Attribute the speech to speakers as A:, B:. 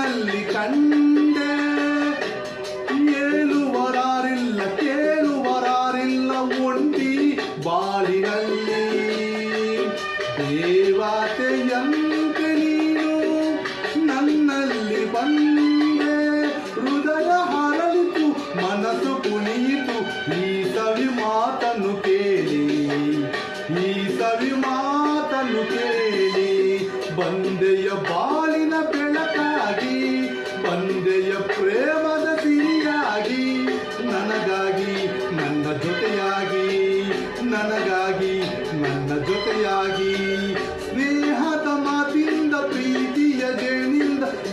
A: ನಿನ್ನಲ್ಲಿ ಕಂಡೆ ಏಳುವರಾರಿಲ್ಲ ಕೇಳುವರಾರಿಲ್ಲ ಒಂಟಿ ಬಾಳಿನಲ್ಲಿ ದೇವತೆಯಂತೆ ನೀನು ನನ್ನಲ್ಲಿ ಬಂದೆ ಹೃದಯ ಹರಳಿತು ಮನಸ್ಸು ಕುಣಿಯ